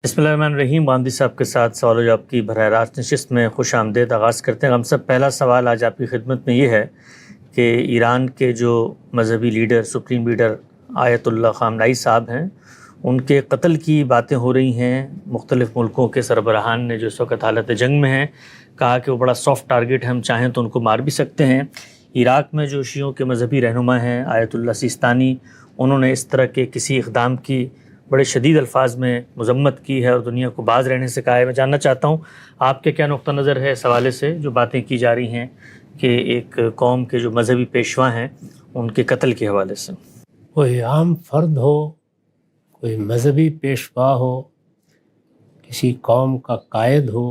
بسم اللہ الرحمن الرحیم. باندی صاحب کے ساتھ سوال و جواب کی براہ راست نشست میں خوش آمدید. آغاز کرتے ہیں. ہم سب پہلا سوال آج آپ کی خدمت میں یہ ہے کہ ایران کے جو مذہبی لیڈر سپریم لیڈر آیت اللہ خامنائی صاحب ہیں، ان کے قتل کی باتیں ہو رہی ہیں. مختلف ملکوں کے سربراہان نے جو اس وقت حالت جنگ میں ہیں کہا کہ وہ بڑا سافٹ ٹارگٹ ہے، ہم چاہیں تو ان کو مار بھی سکتے ہیں. عراق میں جو شیعوں کے مذہبی رہنما ہیں آیت اللہ سیستانی، انہوں نے اس طرح کے کسی اقدام کی بڑے شدید الفاظ میں مذمت کی ہے اور دنیا کو باز رہنے سے کہا ہے. میں جاننا چاہتا ہوں آپ کے کیا نقطہ نظر ہے اس حوالے سے جو باتیں کی جا رہی ہیں کہ ایک قوم کے جو مذہبی پیشوا ہیں ان کے قتل کے حوالے سے. کوئی عام فرد ہو، کوئی مذہبی پیشوا ہو، کسی قوم کا قائد ہو،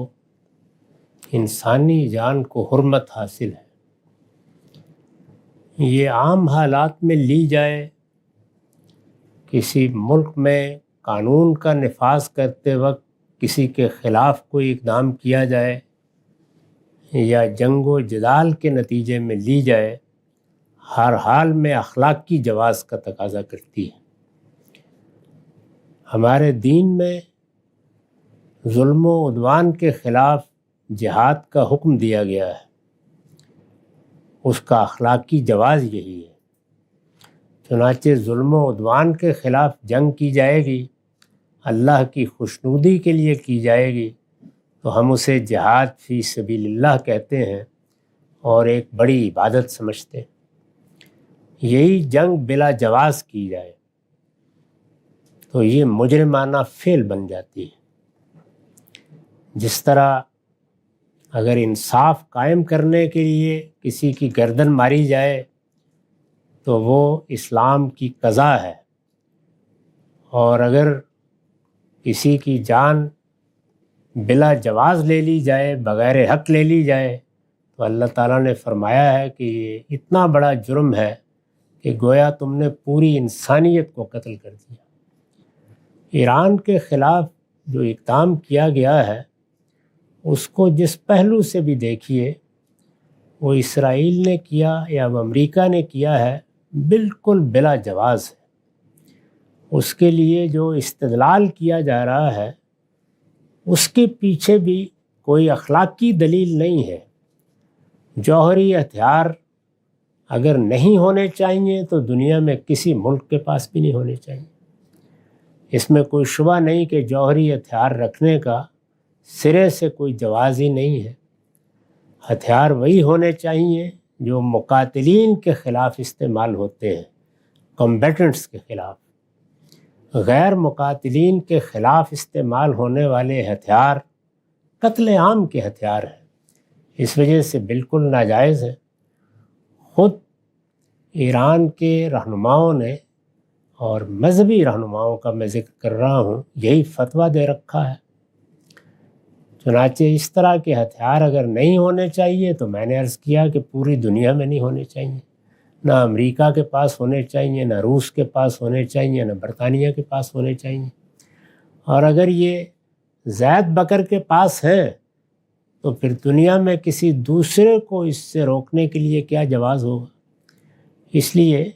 انسانی جان کو حرمت حاصل ہے. یہ عام حالات میں لی جائے، کسی ملک میں قانون کا نفاذ کرتے وقت کسی کے خلاف کوئی اقدام کیا جائے یا جنگ و جدال کے نتیجے میں لی جائے، ہر حال میں اخلاقی جواز کا تقاضا کرتی ہے. ہمارے دین میں ظلم و عدوان کے خلاف جہاد کا حکم دیا گیا ہے. اس کا اخلاقی جواز یہی ہے. چنانچہ ظلم و عدوان کے خلاف جنگ کی جائے گی، اللہ کی خوشنودی کے لیے کی جائے گی، تو ہم اسے جہاد فی سبیل اللہ کہتے ہیں اور ایک بڑی عبادت سمجھتے ہیں. یہی جنگ بلا جواز کی جائے تو یہ مجرمانہ فعل بن جاتی ہے. جس طرح اگر انصاف قائم کرنے کے لیے کسی کی گردن ماری جائے تو وہ اسلام کی قضا ہے، اور اگر کسی کی جان بلا جواز لے لی جائے، بغیر حق لے لی جائے، تو اللہ تعالیٰ نے فرمایا ہے کہ یہ اتنا بڑا جرم ہے کہ گویا تم نے پوری انسانیت کو قتل کر دیا. ایران کے خلاف جو اقدام کیا گیا ہے اس کو جس پہلو سے بھی دیکھیے، وہ اسرائیل نے کیا یا وہ امریکہ نے کیا ہے، بالکل بلا جواز ہے. اس کے لیے جو استدلال کیا جا رہا ہے اس کے پیچھے بھی کوئی اخلاقی دلیل نہیں ہے. جوہری ہتھیار اگر نہیں ہونے چاہیے تو دنیا میں کسی ملک کے پاس بھی نہیں ہونے چاہیے. اس میں کوئی شبہ نہیں کہ جوہری ہتھیار رکھنے کا سرے سے کوئی جواز ہی نہیں ہے. ہتھیار وہی ہونے چاہیے جو مقاتلین کے خلاف استعمال ہوتے ہیں، کمبیٹنٹس کے خلاف. غیر مقاتلین کے خلاف استعمال ہونے والے ہتھیار قتل عام کے ہتھیار ہیں. اس وجہ سے بالکل ناجائز ہے. خود ایران کے رہنماؤں نے، اور مذہبی رہنماؤں کا میں ذکر کر رہا ہوں، یہی فتویٰ دے رکھا ہے. چنانچہ اس طرح کے ہتھیار اگر نہیں ہونے چاہیے تو میں نے عرض کیا کہ پوری دنیا میں نہیں ہونے چاہیے. نہ امریکہ کے پاس ہونے چاہیے، نہ روس کے پاس ہونے چاہیے، نہ برطانیہ کے پاس ہونے چاہیے. اور اگر یہ زید بکر کے پاس ہیں تو پھر دنیا میں کسی دوسرے کو اس سے روکنے کے لیے کیا جواز ہوگا. اس لیے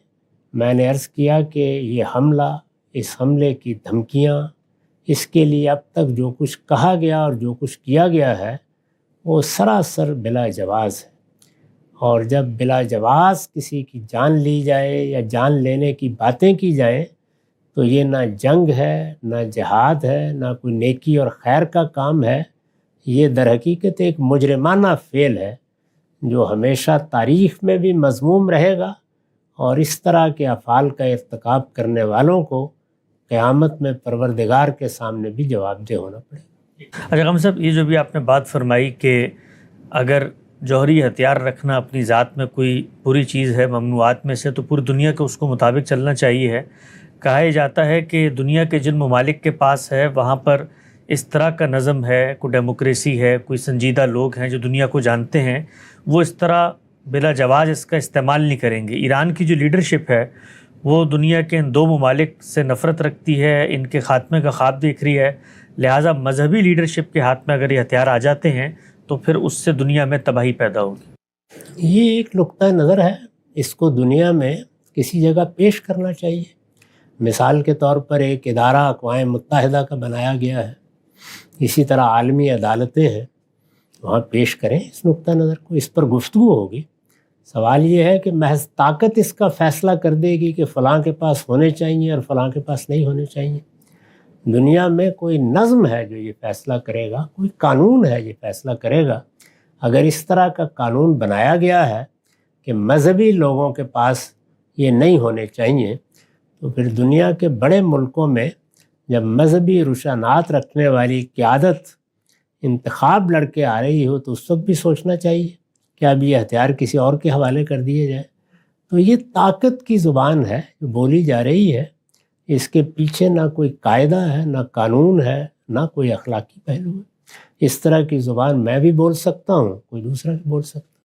میں نے عرض کیا کہ یہ حملہ، اس حملے کی دھمکیاں، اس کے لیے اب تک جو کچھ کہا گیا اور جو کچھ کیا گیا ہے وہ سراسر بلا جواز ہے. اور جب بلا جواز کسی کی جان لی جائے یا جان لینے کی باتیں کی جائیں تو یہ نہ جنگ ہے، نہ جہاد ہے، نہ کوئی نیکی اور خیر کا کام ہے. یہ در حقیقت ایک مجرمانہ فعل ہے جو ہمیشہ تاریخ میں بھی مذموم رہے گا، اور اس طرح کے افعال کا ارتکاب کرنے والوں کو قیامت میں پروردگار کے سامنے بھی جواب دہ ہونا پڑے گا. اچھا غم صاحب، یہ جو بھی آپ نے بات فرمائی کہ اگر جوہری ہتھیار رکھنا اپنی ذات میں کوئی بری چیز ہے ممنوعات میں سے، تو پوری دنیا کو اس کو مطابق چلنا چاہیے ہے. کہا جاتا ہے کہ دنیا کے جن ممالک کے پاس ہے وہاں پر اس طرح کا نظم ہے، کوئی ڈیموکریسی ہے، کوئی سنجیدہ لوگ ہیں جو دنیا کو جانتے ہیں، وہ اس طرح بلا جواز اس کا استعمال نہیں کریں گے. ایران کی جو لیڈرشپ ہے وہ دنیا کے ان دو ممالک سے نفرت رکھتی ہے، ان کے خاتمے کا خواب دیکھ رہی ہے. لہٰذا مذہبی لیڈرشپ کے ہاتھ میں اگر یہ ہتھیار آ جاتے ہیں تو پھر اس سے دنیا میں تباہی پیدا ہوگی. یہ ایک نقطہ نظر ہے، اس کو دنیا میں کسی جگہ پیش کرنا چاہیے. مثال کے طور پر ایک ادارہ اقوام متحدہ کا بنایا گیا ہے اسی طرح عالمی عدالتیں ہیں، وہاں پیش کریں اس نقطہ نظر کو، اس پر گفتگو ہوگی۔ سوال یہ ہے کہ محض طاقت اس کا فیصلہ کر دے گی کہ فلاں کے پاس ہونے چاہیے اور فلاں کے پاس نہیں ہونے چاہیے۔ دنیا میں کوئی نظم ہے جو یہ فیصلہ کرے گا، کوئی قانون ہے یہ فیصلہ کرے گا۔ اگر اس طرح کا قانون بنایا گیا ہے کہ مذہبی لوگوں کے پاس یہ نہیں ہونے چاہیے، تو پھر دنیا کے بڑے ملکوں میں جب مذہبی رجحانات رکھنے والی قیادت انتخاب لڑ کے آ رہی ہو تو اس وقت بھی سوچنا چاہیے کہ اب یہ ہتھیار کسی اور کے حوالے کر دیے جائیں۔ تو یہ طاقت کی زبان ہے جو بولی جا رہی ہے، اس کے پیچھے نہ کوئی قاعدہ ہے، نہ قانون ہے، نہ کوئی اخلاقی پہلو ہے۔ اس طرح کی زبان میں بھی بول سکتا ہوں، کوئی دوسرا بھی بول سکتا ہے۔